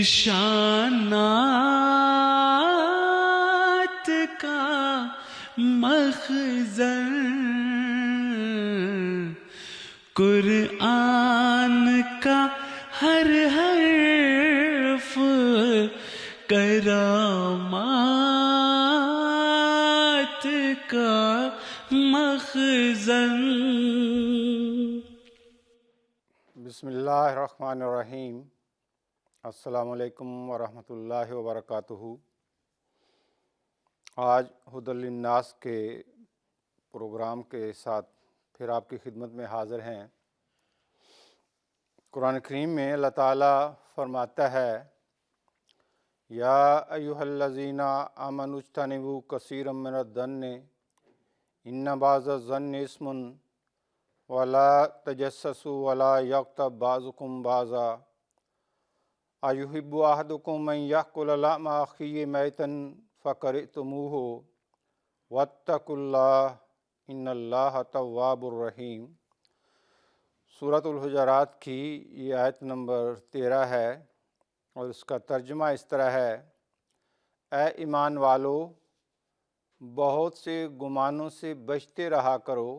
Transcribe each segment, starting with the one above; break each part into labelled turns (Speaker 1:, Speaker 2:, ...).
Speaker 1: نشانات کا مخزن قرآن کا ہر حرف کرامات کا مخزن۔
Speaker 2: بسم اللہ الرحمن الرحیم۔ السلام علیکم ورحمۃ اللہ وبرکاتہ۔ آج ہدی للناس کے پروگرام کے ساتھ پھر آپ کی خدمت میں حاضر ہیں۔ قرآن کریم میں اللہ تعالیٰ فرماتا ہے یا ایھا الذین آمنوا اجتنبوا کثیرا من الظن ان بعض الظن اسم ولا تجسسوا ولا یغتب بعضکم بعضا ایحب احدکم ان یأکل لحم اخیہ میتا فکرہتموہ واتقوا اللہ ان اللہ تواب الرحیم۔ سورۃ الحجرات کی یہ آیت نمبر 13 ہے اور اس کا ترجمہ اس طرح ہے، اے ایمان والو، بہت سے گمانوں سے بچتے رہا کرو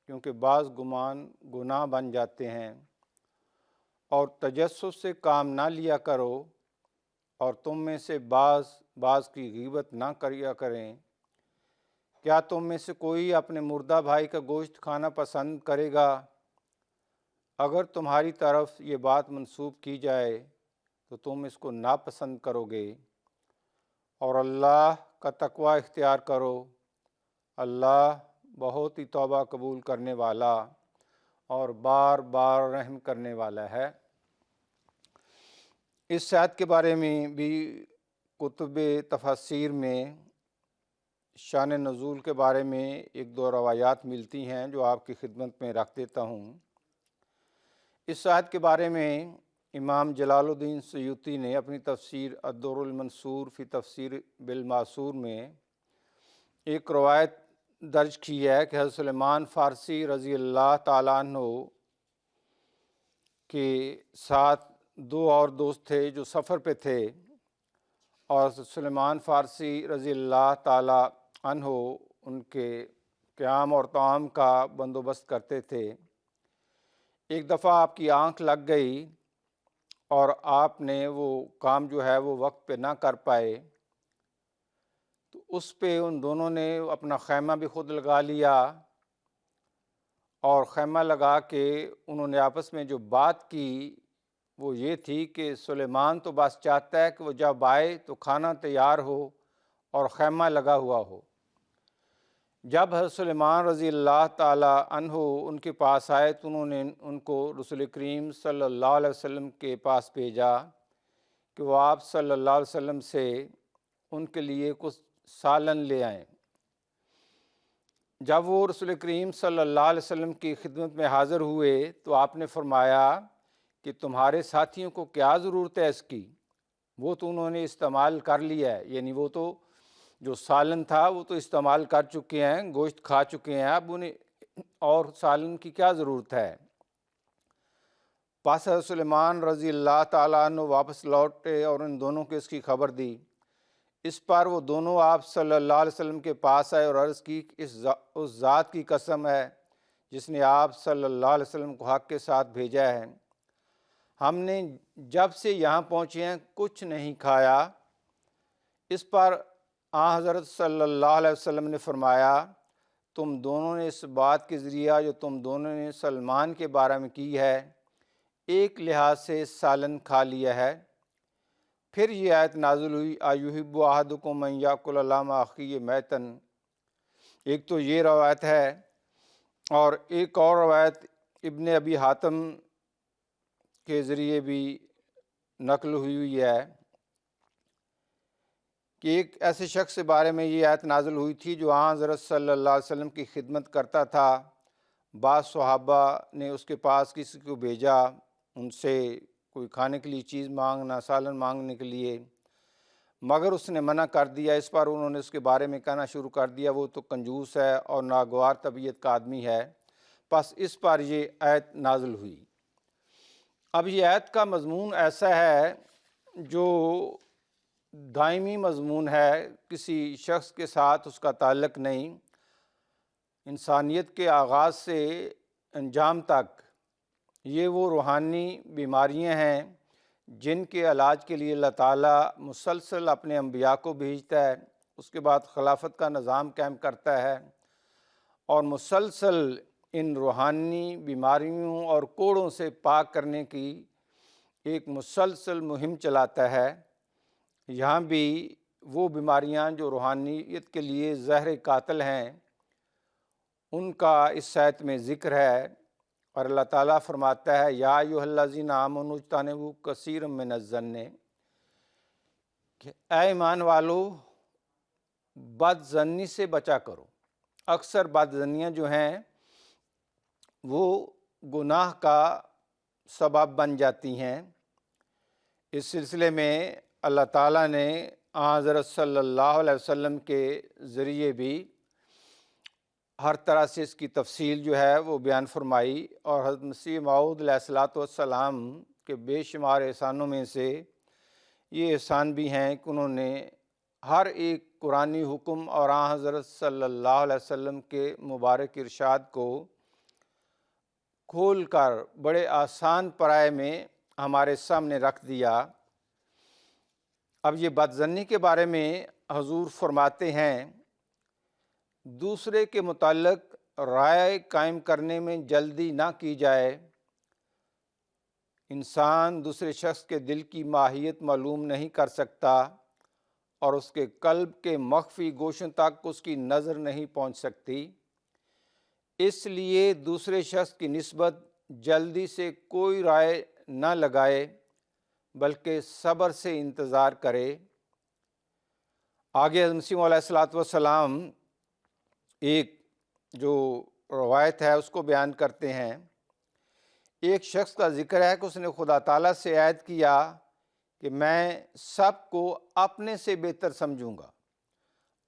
Speaker 2: کیونکہ بعض گمان گناہ بن جاتے ہیں، اور تجسس سے کام نہ لیا کرو، اور تم میں سے بعض کی غیبت نہ کیا کریں۔ کیا تم میں سے کوئی اپنے مردہ بھائی کا گوشت کھانا پسند کرے گا؟ اگر تمہاری طرف یہ بات منسوب کی جائے تو تم اس کو ناپسند کرو گے، اور اللہ کا تقوی اختیار کرو، اللہ بہت ہی توبہ قبول کرنے والا اور بار بار رحم کرنے والا ہے۔ اس آیت کے بارے میں بھی کتب تفاسیر میں شان نزول کے بارے میں ایک دو روایات ملتی ہیں جو آپ کی خدمت میں رکھ دیتا ہوں۔ اس آیت کے بارے میں امام جلال الدین سیوطی نے اپنی تفسیر الدر المنصور فی تفسیر بالماثور میں ایک روایت درج کی ہے کہ حضرت سلیمان فارسی رضی اللہ تعالیٰ عنہ کے ساتھ دو اور دوست تھے جو سفر پہ تھے، اور حضرت سلیمان فارسی رضی اللہ تعالیٰ عنہ ان کے قیام اور طعام کا بندوبست کرتے تھے۔ ایک دفعہ آپ کی آنکھ لگ گئی اور آپ نے وہ کام جو ہے وہ وقت پہ نہ کر پائے، تو اس پہ ان دونوں نے اپنا خیمہ بھی خود لگا لیا، اور خیمہ لگا کے انہوں نے آپس میں جو بات کی وہ یہ تھی کہ سلیمان تو بس چاہتا ہے کہ وہ جب آئے تو کھانا تیار ہو اور خیمہ لگا ہوا ہو۔ جب حضرت سلیمان رضی اللہ تعالیٰ عنہ ان کے پاس آئے تو انہوں نے ان کو رسول کریم صلی اللہ علیہ وسلم کے پاس بھیجا کہ وہ آپ صلی اللہ علیہ وسلم سے ان کے لیے کچھ سالن لے آئیں۔ جب وہ رسول کریم صلی اللہ علیہ وسلم کی خدمت میں حاضر ہوئے تو آپ نے فرمایا کہ تمہارے ساتھیوں کو کیا ضرورت ہے اس کی، وہ تو انہوں نے استعمال کر لیا ہے، یعنی وہ تو جو سالن تھا وہ تو استعمال کر چکے ہیں، گوشت کھا چکے ہیں، اب انہیں اور سالن کی کیا ضرورت ہے۔ پس حضرت سلیمان رضی اللہ تعالیٰ عنہ واپس لوٹے اور ان دونوں کو اس کی خبر دی۔ اس پر وہ دونوں آپ صلی اللہ علیہ وسلم کے پاس آئے اور عرض کی کہ اس ذات کی قسم ہے جس نے آپ صلی اللہ علیہ وسلم کو حق کے ساتھ بھیجا ہے، ہم نے جب سے یہاں پہنچے ہیں کچھ نہیں کھایا۔ اس پر حضرت صلی اللہ علیہ وسلم نے فرمایا، تم دونوں نے اس بات کے ذریعہ جو تم دونوں نے سلمان کے بارے میں کی ہے ایک لحاظ سے سالن کھا لیا ہے۔ پھر یہ آیت نازل ہوئی، ایحب احدکم ان یأکل لحم اخیہ میتا۔ ایک تو یہ روایت ہے، اور ایک اور روایت ابن ابی حاتم کے ذریعے بھی نقل ہوئی ہے کہ ایک ایسے شخص کے بارے میں یہ آیت نازل ہوئی تھی جو حضرت صلی اللہ علیہ وسلم کی خدمت کرتا تھا۔ بعض صحابہ نے اس کے پاس کسی کو بھیجا ان سے کوئی کھانے کے لیے چیز مانگنا، سالن مانگنے کے لیے، مگر اس نے منع کر دیا۔ اس پر انہوں نے اس کے بارے میں کہنا شروع کر دیا وہ تو کنجوس ہے اور ناگوار طبیعت کا آدمی ہے، پس اس پر یہ آیت نازل ہوئی۔ اب یہ آیت کا مضمون ایسا ہے جو دائمی مضمون ہے، کسی شخص کے ساتھ اس کا تعلق نہیں، انسانیت کے آغاز سے انجام تک یہ وہ روحانی بیماریاں ہیں جن کے علاج کے لیے اللہ تعالیٰ مسلسل اپنے انبیاء کو بھیجتا ہے، اس کے بعد خلافت کا نظام قائم کرتا ہے اور مسلسل ان روحانی بیماریوں اور کوڑوں سے پاک کرنے کی ایک مسلسل مہم چلاتا ہے۔ یہاں بھی وہ بیماریاں جو روحانیت کے لیے زہر قاتل ہیں ان کا اس آیت میں ذکر ہے، اور اللہ تعالیٰ فرماتا ہے یا ایھا الذین آمنوا اجتنبوا کثیرا من الظن، کہ اے ایمان والو بد ظنی سے بچا کرو۔ اکثر بد ظنیاں جو ہیں وہ گناہ کا سبب بن جاتی ہیں۔ اس سلسلے میں اللہ تعالیٰ نے حضرت صلی اللہ علیہ وسلم کے ذریعے بھی ہر طرح سے اس کی تفصیل جو ہے وہ بیان فرمائی، اور حضرت مسیح موعود علیہ الصلوۃ والسلام کے بے شمار احسانوں میں سے یہ احسان بھی ہیں کہ انہوں نے ہر ایک قرآنی حکم اور حضرت صلی اللہ علیہ وسلم کے مبارک ارشاد کو کھول کر بڑے آسان پرائے میں ہمارے سامنے رکھ دیا۔ اب یہ بدظنی کے بارے میں حضور فرماتے ہیں دوسرے کے متعلق رائے قائم کرنے میں جلدی نہ کی جائے۔ انسان دوسرے شخص کے دل کی ماہیت معلوم نہیں کر سکتا اور اس کے قلب کے مخفی گوشوں تک اس کی نظر نہیں پہنچ سکتی، اس لیے دوسرے شخص کی نسبت جلدی سے کوئی رائے نہ لگائے بلکہ صبر سے انتظار کرے۔ آگے حضرت مسیح علیہ الصلوۃ والسلام ایک جو روایت ہے اس کو بیان کرتے ہیں۔ ایک شخص کا ذکر ہے کہ اس نے خدا تعالیٰ سے عہد کیا کہ میں سب کو اپنے سے بہتر سمجھوں گا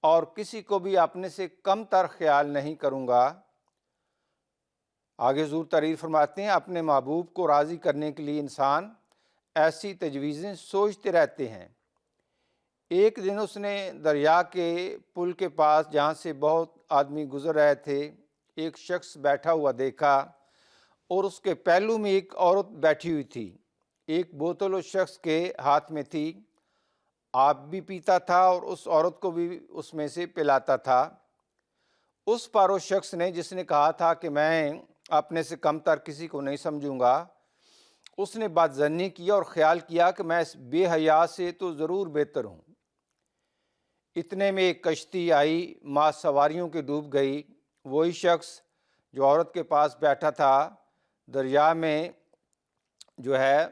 Speaker 2: اور کسی کو بھی اپنے سے کم تر خیال نہیں کروں گا۔ آگے حضور تعریف فرماتے ہیں اپنے محبوب کو راضی کرنے کے لیے انسان ایسی تجویزیں سوچتے رہتے ہیں۔ ایک دن اس نے دریا کے پل کے پاس جہاں سے بہت آدمی گزر رہے تھے ایک شخص بیٹھا ہوا دیکھا، اور اس کے پہلو میں ایک عورت بیٹھی ہوئی تھی۔ ایک بوتل اس شخص کے ہاتھ میں تھی، آپ بھی پیتا تھا اور اس عورت کو بھی اس میں سے پلاتا تھا۔ اس پر اس شخص نے جس نے کہا تھا کہ میں اپنے سے کم تر کسی کو نہیں سمجھوں گا، اس نے بدظنی کیا اور خیال کیا کہ میں اس بے حیا سے تو ضرور بہتر ہوں۔ اتنے میں ایک کشتی آئی، ماں سواریوں کی ڈوب گئی۔ وہی شخص جو عورت کے پاس بیٹھا تھا دریا میں جو ہے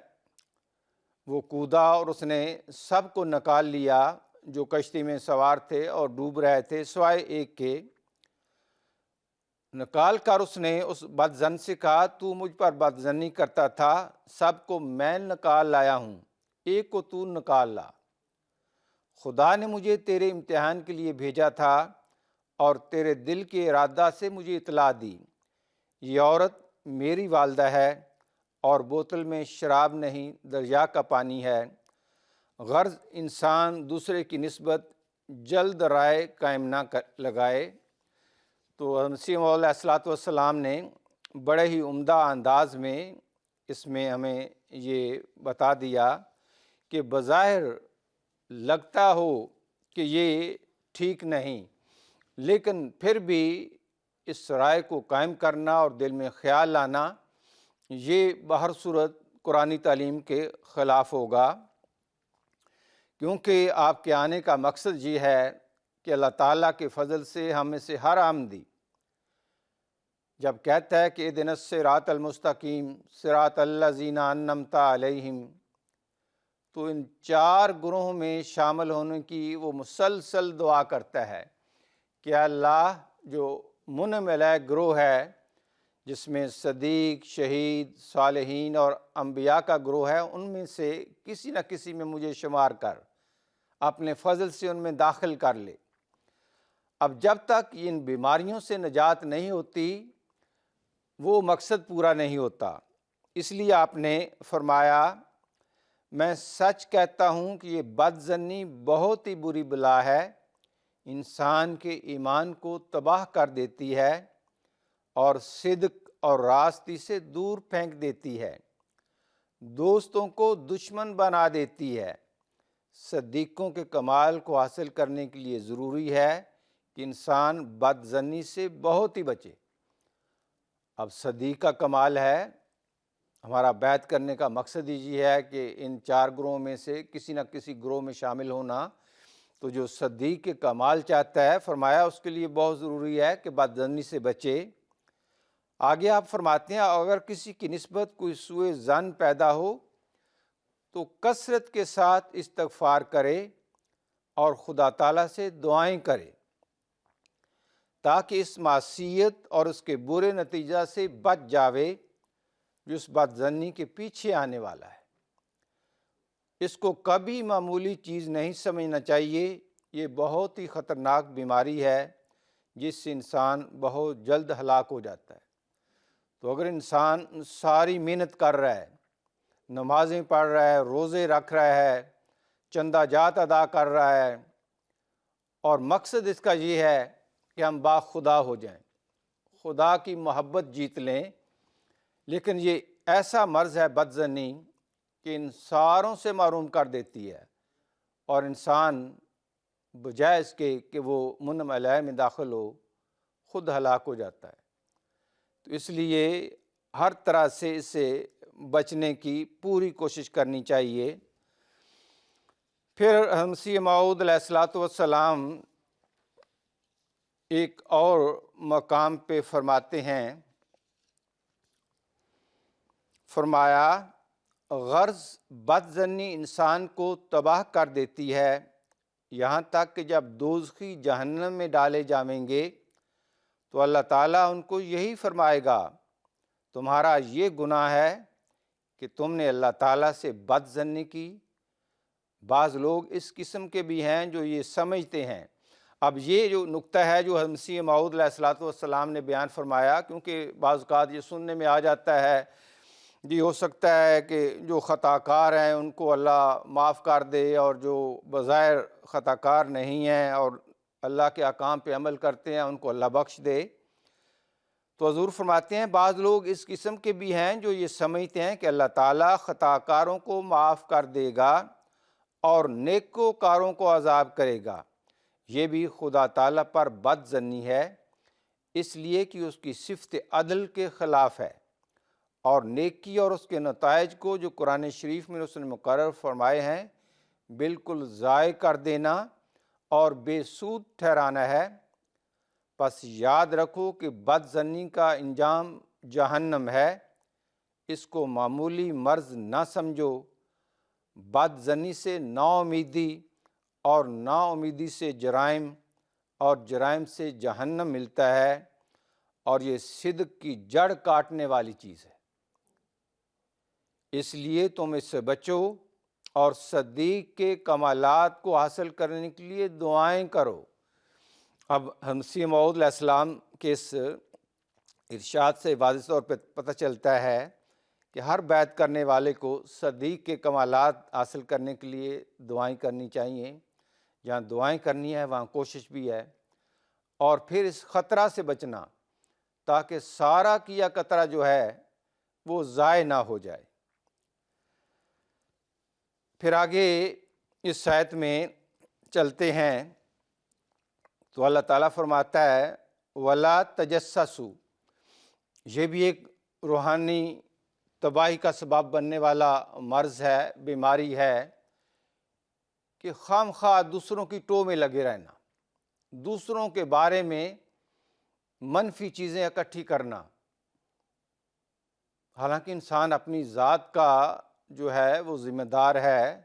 Speaker 2: وہ کودا اور اس نے سب کو نکال لیا جو کشتی میں سوار تھے اور ڈوب رہے تھے سوائے ایک کے۔ نکال کر اس نے اس بدظن سے کہا تو مجھ پر بدظنی کرتا تھا، سب کو میں نکال لایا ہوں، ایک کو تو نکال لا۔ خدا نے مجھے تیرے امتحان کے لیے بھیجا تھا اور تیرے دل کے ارادہ سے مجھے اطلاع دی۔ یہ عورت میری والدہ ہے اور بوتل میں شراب نہیں دریا کا پانی ہے۔ غرض انسان دوسرے کی نسبت جلد رائے قائم نہ لگائے۔ تو حضرت مسیح علیہ الصلوۃ والسلام نے بڑے ہی عمدہ انداز میں اس میں ہمیں یہ بتا دیا کہ بظاہر لگتا ہو کہ یہ ٹھیک نہیں، لیکن پھر بھی اس رائے کو قائم کرنا اور دل میں خیال لانا یہ بہر صورت قرآنی تعلیم کے خلاف ہوگا، کیونکہ آپ کے آنے کا مقصد یہ ہے کہ اللہ تعالیٰ کے فضل سے ہمیں سے ہر آمدی جب کہتا ہے کہ اہدنا الصراط المستقیم صراط الذین انعمت علیہم، تو ان چار گروہوں میں شامل ہونے کی وہ مسلسل دعا کرتا ہے کہ اللہ جو منعم علیہ گروہ ہے جس میں صدیق، شہید، صالحین اور انبیاء کا گروہ ہے، ان میں سے کسی نہ کسی میں مجھے شمار کر اپنے فضل سے ان میں داخل کر لے۔ اب جب تک ان بیماریوں سے نجات نہیں ہوتی وہ مقصد پورا نہیں ہوتا، اس لیے آپ نے فرمایا میں سچ کہتا ہوں کہ یہ بد ظنی بہت ہی بری بلا ہے، انسان کے ایمان کو تباہ کر دیتی ہے اور صدق اور راستی سے دور پھینک دیتی ہے، دوستوں کو دشمن بنا دیتی ہے۔ صدیقوں کے کمال کو حاصل کرنے کے لیے ضروری ہے کہ انسان بد ظنی سے بہت ہی بچے۔ اب صدیق کا کمال ہے، ہمارا بیعت کرنے کا مقصد ہی ہے کہ ان 4 گروہوں میں سے کسی نہ کسی گروہ میں شامل ہونا۔ تو جو صدیق کے کمال چاہتا ہے، فرمایا اس کے لیے بہت ضروری ہے کہ بد ظنی سے بچے۔ آگے آپ فرماتے ہیں اگر کسی کی نسبت کوئی سوء ظن پیدا ہو تو کثرت کے ساتھ استغفار کرے اور خدا تعالیٰ سے دعائیں کرے تاکہ اس معصیت اور اس کے برے نتیجہ سے بچ جاوے جو اس بد ظنی کے پیچھے آنے والا ہے۔ اس کو کبھی معمولی چیز نہیں سمجھنا چاہیے، یہ بہت ہی خطرناک بیماری ہے جس سے انسان بہت جلد ہلاک ہو جاتا ہے۔ تو اگر انسان ساری محنت کر رہا ہے، نمازیں پڑھ رہا ہے، روزے رکھ رہا ہے، چندہ جات ادا کر رہا ہے، اور مقصد اس کا یہ ہے کہ ہم با خدا ہو جائیں، خدا کی محبت جیت لیں، لیکن یہ ایسا مرض ہے بد ظنی کہ ان ساروں سے محروم کر دیتی ہے، اور انسان بجائے اس کے کہ وہ منعم علیہ میں داخل ہو، خود ہلاک ہو جاتا ہے۔ تو اس لیے ہر طرح سے اس سے بچنے کی پوری کوشش کرنی چاہیے۔ پھر مسیح موعود علیہ السلام ایک اور مقام پہ فرماتے ہیں، فرمایا غرض بد ظنی انسان کو تباہ کر دیتی ہے، یہاں تک کہ جب دوزخی جہنم میں ڈالے جائیں گے تو اللہ تعالیٰ ان کو یہی فرمائے گا تمہارا یہ گناہ ہے کہ تم نے اللہ تعالیٰ سے بد ظنی کی۔ بعض لوگ اس قسم کے بھی ہیں جو یہ سمجھتے ہیں۔ اب یہ جو نقطہ ہے جو مسیح موعود علیہ السلام نے بیان فرمایا، کیونکہ بعض اوقات یہ سننے میں آ جاتا ہے جی ہو سکتا ہے کہ جو خطا کار ہیں ان کو اللہ معاف کر دے، اور جو بظاہر خطا کار نہیں ہیں اور اللہ کے احکام پہ عمل کرتے ہیں ان کو اللہ بخش دے۔ تو حضور فرماتے ہیں بعض لوگ اس قسم کے بھی ہیں جو یہ سمجھتے ہیں کہ اللہ تعالیٰ خطا کاروں کو معاف کر دے گا اور نیکوکاروں کو عذاب کرے گا۔ یہ بھی خدا تعالیٰ پر بد ظنی ہے، اس لیے کہ اس کی صفت عدل کے خلاف ہے، اور نیکی اور اس کے نتائج کو جو قرآن شریف میں اس نے مقرر فرمائے ہیں بالکل ضائع کر دینا اور بے سود ٹھہرانا ہے۔ پس یاد رکھو کہ بد ظنی کا انجام جہنم ہے، اس کو معمولی مرض نہ سمجھو۔ بد ظنی سے نا امیدی، اور نا امیدی سے جرائم، اور جرائم سے جہنم ملتا ہے، اور یہ صدق کی جڑ کاٹنے والی چیز ہے۔ اس لیے تم اس سے بچو اور صدیق کے کمالات کو حاصل کرنے کے لیے دعائیں کرو۔ اب مسیح موعود علیہ السلام کے اس ارشاد سے واضح طور پہ پتہ چلتا ہے کہ ہر بیعت کرنے والے کو صدیق کے کمالات حاصل کرنے کے لیے دعائیں کرنی چاہیے۔ جہاں دعائیں کرنی ہے وہاں کوشش بھی ہے، اور پھر اس خطرہ سے بچنا تاکہ سارا کیا قطرہ جو ہے وہ ضائع نہ ہو جائے۔ پھر آگے اس آیت میں چلتے ہیں تو اللہ تعالیٰ فرماتا ہے وَلَا تَجَسَّسُوا، یہ بھی ایک روحانی تباہی کا سبب بننے والا مرض ہے، بیماری ہے کہ خام خواہ دوسروں کی ٹو میں لگے رہنا، دوسروں کے بارے میں منفی چیزیں اکٹھی کرنا، حالانکہ انسان اپنی ذات کا جو ہے وہ ذمہ دار ہے،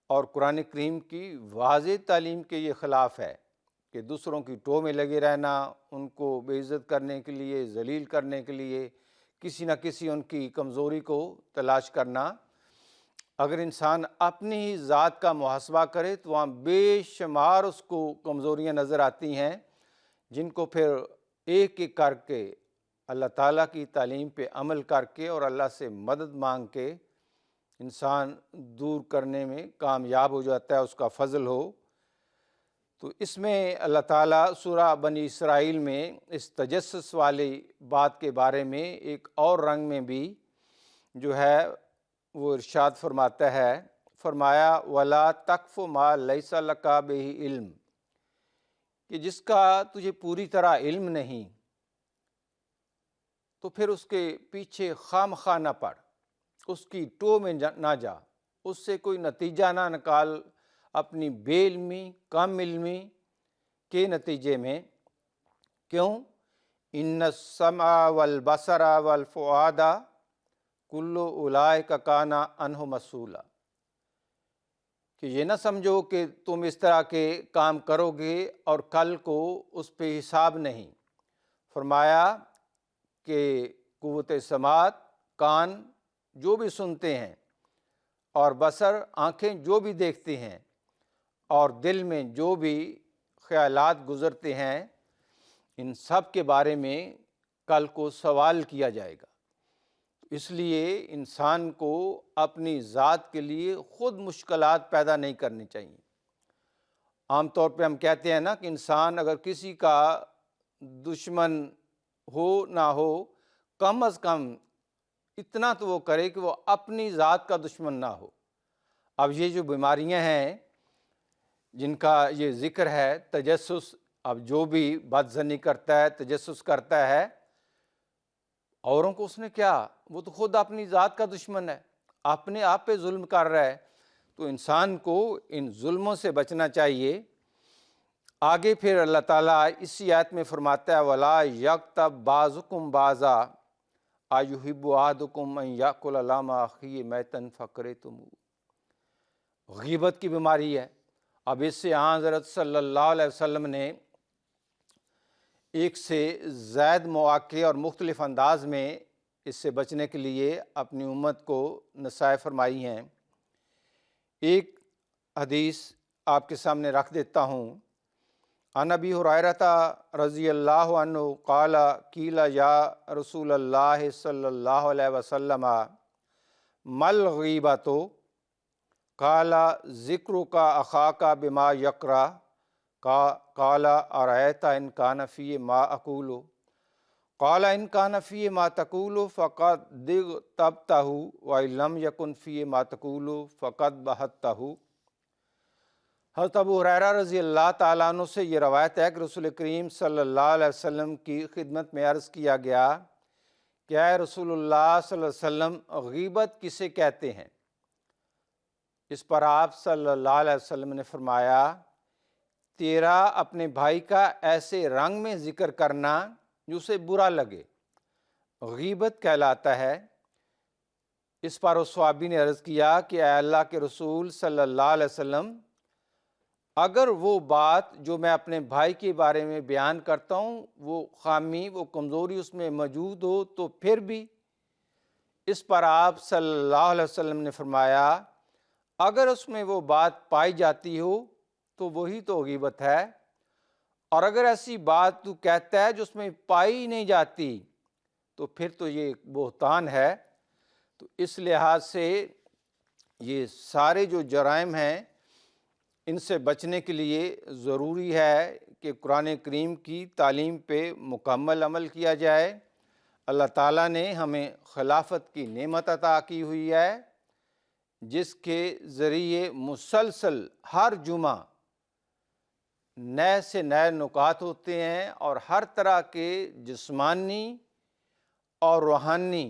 Speaker 2: اور قرآن کریم کی واضح تعلیم کے یہ خلاف ہے کہ دوسروں کی ٹو میں لگے رہنا، ان کو بے عزت کرنے کے لیے، ذلیل کرنے کے لیے، کسی نہ کسی ان کی کمزوری کو تلاش کرنا۔ اگر انسان اپنی ہی ذات کا محاسبہ کرے تو وہاں بے شمار اس کو کمزوریاں نظر آتی ہیں، جن کو پھر ایک ایک کر کے اللہ تعالیٰ کی تعلیم پہ عمل کر کے اور اللہ سے مدد مانگ کے انسان دور کرنے میں کامیاب ہو جاتا ہے، اس کا فضل ہو۔ تو اس میں اللہ تعالیٰ سورہ بنی اسرائیل میں اس تجسس والی بات کے بارے میں ایک اور رنگ میں بھی جو ہے وہ ارشاد فرماتا ہے، فرمایا وَلَا تَقْفُ مَا لَيْسَ لَكَ بِهِ علم، کہ جس کا تجھے پوری طرح علم نہیں تو پھر اس کے پیچھے خواہ مخواہ نہ پڑ، اس کی ٹو میں نہ جا، اس سے کوئی نتیجہ نہ نکال اپنی بے علمی، کم علمی کے نتیجے میں۔ کیوں؟ ان السمع والبصر والفؤاد کل اولئک کان عنہ مسئولا، کہ یہ نہ سمجھو کہ تم اس طرح کے کام کرو گے اور کل کو اس پہ حساب نہیں۔ فرمایا کہ قوت سماعت، کان جو بھی سنتے ہیں، اور بصر آنکھیں جو بھی دیکھتے ہیں، اور دل میں جو بھی خیالات گزرتے ہیں، ان سب کے بارے میں کل کو سوال کیا جائے گا۔ اس لیے انسان کو اپنی ذات کے لیے خود مشکلات پیدا نہیں کرنی چاہیے۔ عام طور پہ ہم کہتے ہیں نا کہ انسان اگر کسی کا دشمن ہو نہ ہو، کم از کم اتنا تو وہ کرے کہ وہ اپنی ذات کا دشمن نہ ہو۔ اب یہ جو بیماریاں ہیں جن کا یہ ذکر ہے، تجسس، اب جو بھی بدظنی کرتا ہے، تجسس کرتا ہے اوروں کو، اس نے کیا، وہ تو خود اپنی ذات کا دشمن ہے، اپنے آپ پہ ظلم کر رہا ہے۔ تو انسان کو ان ظلموں سے بچنا چاہیے۔ آگے پھر اللہ تعالیٰ اسی آیت میں فرماتا ہے وَلَا يَغْتَبْ بَعْضُكُمْ بَعْضًا أَيُحِبُّ أَحَدُكُمْ أَن يَأْكُلَ لَحْمَ أَخِيهِ مَيْتًا فَكَرِهْتُمُوهُ۔ غیبت کی بیماری ہے۔ اب اس سے حضرت صلی اللہ علیہ وسلم نے ایک سے زائد مواقع اور مختلف انداز میں اس سے بچنے کے لیے اپنی امت کو نصائح فرمائی ہیں۔ ایک حدیث آپ کے سامنے رکھ دیتا ہوں۔ عن ابی ہریرہ رضی اللہ عنہ قال قیل یا رسول اللہ صلی اللہ علیہ وسلم ما الغیبۃ قال ذکرک اخاک بما یکرہ قال ارأیت ان کان فیہ ما اقول قال ان کان فیہ ما تقول فقد اغتبتہ وان لم یکن فیہ ما تقول فقد بہتہ۔ حضرت ابو ہریرہ رضی اللہ تعالیٰ عنہ سے یہ روایت ہے کہ رسول کریم صلی اللہ علیہ وسلم کی خدمت میں عرض کیا گیا کہ اے رسول اللہ صلی اللہ علیہ وسلم، غیبت کسے کہتے ہیں؟ اس پر آپ صلی اللہ علیہ وسلم نے فرمایا، تیرا اپنے بھائی کا ایسے رنگ میں ذکر کرنا جو اسے برا لگے، غیبت کہلاتا ہے۔ اس پر اس صحابی نے عرض کیا کہ اے اللہ کے رسول صلی اللہ علیہ وسلم، اگر وہ بات جو میں اپنے بھائی کے بارے میں بیان کرتا ہوں وہ خامی، وہ کمزوری اس میں موجود ہو تو پھر بھی؟ اس پر آپ صلی اللہ علیہ وسلم نے فرمایا، اگر اس میں وہ بات پائی جاتی ہو تو وہی تو غیبت ہے، اور اگر ایسی بات تو کہتا ہے جو اس میں پائی نہیں جاتی تو پھر تو یہ بہتان ہے۔ تو اس لحاظ سے یہ سارے جو جرائم ہیں ان سے بچنے کے لیے ضروری ہے کہ قرآن کریم کی تعلیم پہ مکمل عمل کیا جائے۔ اللہ تعالیٰ نے ہمیں خلافت کی نعمت عطا کی ہوئی ہے، جس کے ذریعے مسلسل ہر جمعہ نئے سے نئے نکات ہوتے ہیں، اور ہر طرح کے جسمانی اور روحانی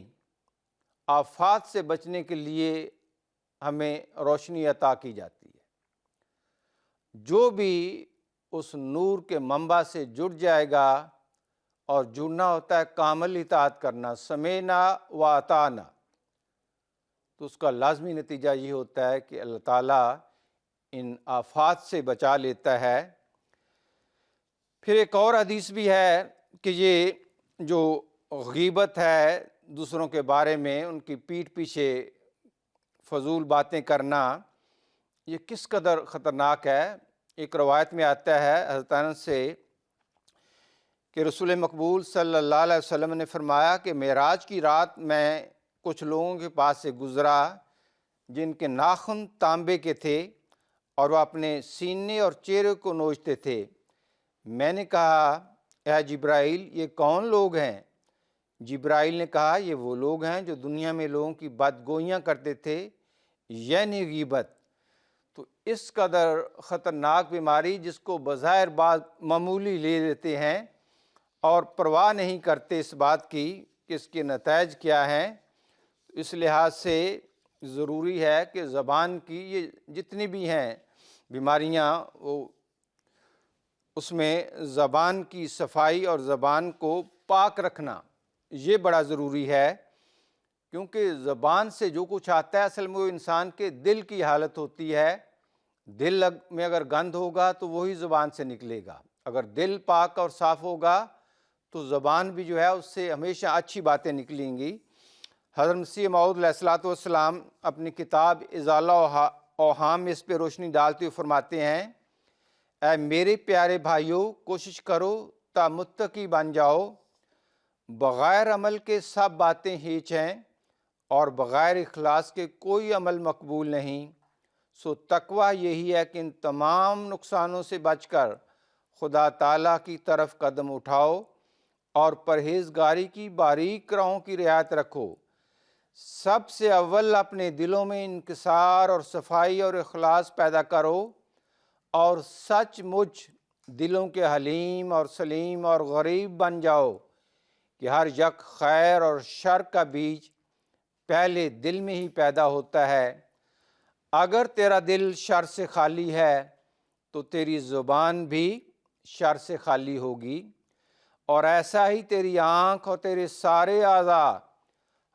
Speaker 2: آفات سے بچنے کے لیے ہمیں روشنی عطا کی جاتی ہے۔ جو بھی اس نور کے منبع سے جڑ جائے گا، اور جڑنا ہوتا ہے کامل اطاعت کرنا، سمعنا و اطعنا، تو اس کا لازمی نتیجہ یہ ہوتا ہے کہ اللہ تعالیٰ ان آفات سے بچا لیتا ہے۔ پھر ایک اور حدیث بھی ہے کہ یہ جو غیبت ہے، دوسروں کے بارے میں ان کی پیٹھ پیچھے فضول باتیں کرنا، یہ کس قدر خطرناک ہے۔ ایک روایت میں آتا ہے حضرت انس سے کہ رسول مقبول صلی اللہ علیہ وسلم نے فرمایا کہ معراج کی رات میں کچھ لوگوں کے پاس سے گزرا جن کے ناخن تانبے کے تھے اور وہ اپنے سینے اور چہرے کو نوچتے تھے۔ میں نے کہا اے جبرائیل یہ کون لوگ ہیں؟ جبرائیل نے کہا یہ وہ لوگ ہیں جو دنیا میں لوگوں کی بدگوئیاں کرتے تھے، یعنی غیبت۔ تو اس قدر خطرناک بیماری جس کو بظاہر بعض معمولی لے لیتے ہیں اور پرواہ نہیں کرتے اس بات کی کہ اس کے نتائج کیا ہیں، اس لحاظ سے ضروری ہے کہ زبان کی یہ جتنی بھی ہیں بیماریاں اس میں زبان کی صفائی اور زبان کو پاک رکھنا یہ بڑا ضروری ہے، کیونکہ زبان سے جو کچھ آتا ہے اصل میں وہ انسان کے دل کی حالت ہوتی ہے۔ دل میں اگر گند ہوگا تو وہی زبان سے نکلے گا، اگر دل پاک اور صاف ہوگا تو زبان بھی جو ہے اس سے ہمیشہ اچھی باتیں نکلیں گی۔ حضرت مسیح موعود علیہ السلام اپنی کتاب ازالہ اوہام میں اس پہ روشنی ڈالتے ہوئے فرماتے ہیں، اے میرے پیارے بھائیوں کوشش کرو تا متقی بن جاؤ، بغیر عمل کے سب باتیں ہیچ ہیں اور بغیر اخلاص کے کوئی عمل مقبول نہیں۔ سو تقویٰ یہی ہے کہ ان تمام نقصانوں سے بچ کر خدا تعالیٰ کی طرف قدم اٹھاؤ اور پرہیزگاری کی باریک راہوں کی رعایت رکھو۔ سب سے اول اپنے دلوں میں انکسار اور صفائی اور اخلاص پیدا کرو اور سچ مچ دلوں کے حلیم اور سلیم اور غریب بن جاؤ کہ ہر یک خیر اور شر کا بیج پہلے دل میں ہی پیدا ہوتا ہے۔ اگر تیرا دل شر سے خالی ہے تو تیری زبان بھی شر سے خالی ہوگی، اور ایسا ہی تیری آنکھ اور تیرے سارے اعضاء،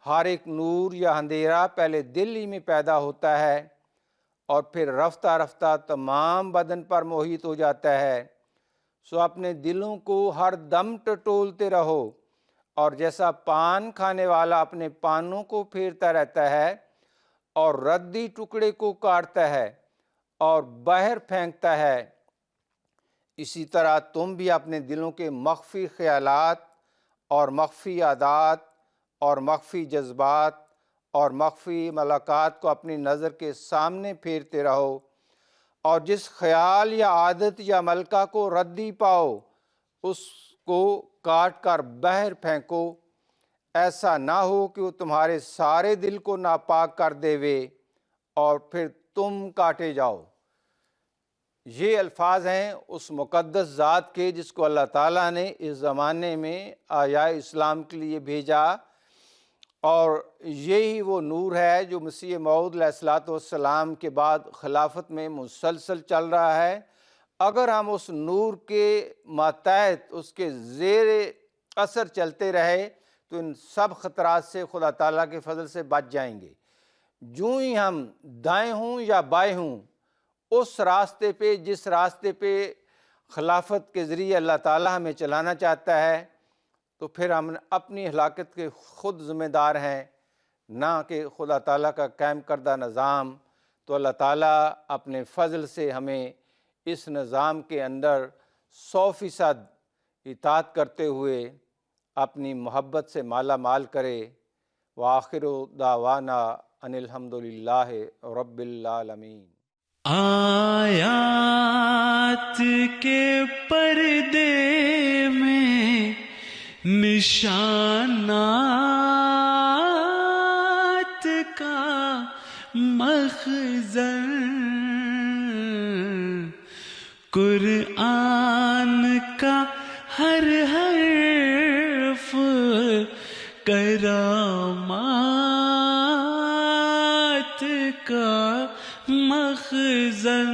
Speaker 2: ہر ایک نور یا اندھیرا پہلے دل ہی میں پیدا ہوتا ہے اور پھر رفتہ رفتہ تمام بدن پر محیط ہو جاتا ہے۔ سو اپنے دلوں کو ہر دم ٹٹولتے رہو، اور جیسا پان کھانے والا اپنے پانوں کو پھیرتا رہتا ہے اور ردی ٹکڑے کو کاٹتا ہے اور باہر پھینکتا ہے، اسی طرح تم بھی اپنے دلوں کے مخفی خیالات اور مخفی عادات اور مخفی جذبات اور مخفی ملاقات کو اپنی نظر کے سامنے پھیرتے رہو، اور جس خیال یا عادت یا ملکہ کو ردی پاؤ اس کو کاٹ کر باہر پھینکو، ایسا نہ ہو کہ وہ تمہارے سارے دل کو ناپاک کر دیوے اور پھر تم کاٹے جاؤ۔ یہ الفاظ ہیں اس مقدس ذات کے جس کو اللہ تعالیٰ نے اس زمانے میں آیا اسلام کے لیے بھیجا، اور یہی وہ نور ہے جو مسیح موعود علیہ السلام کے بعد خلافت میں مسلسل چل رہا ہے۔ اگر ہم اس نور کے ماتحت اس کے زیر اثر چلتے رہے تو ان سب خطرات سے خدا تعالیٰ کے فضل سے بچ جائیں گے۔ جو ہی ہم دائیں ہوں یا بائیں ہوں اس راستے پہ جس راستے پہ خلافت کے ذریعے اللہ تعالیٰ ہمیں چلانا چاہتا ہے، تو پھر ہم اپنی ہلاکت کے خود ذمہ دار ہیں، نہ کہ خدا تعالیٰ کا قائم کردہ نظام۔ تو اللہ تعالیٰ اپنے فضل سے ہمیں اس نظام کے اندر 100% اطاعت کرتے ہوئے اپنی محبت سے مالا مال کرے۔ وآخر دعوانا ان الحمدللہ رب العالمین۔
Speaker 1: آیات کے پردے میں نشانات کا مخزن، قرآن کا ہر حرف کرامات کا مخزن۔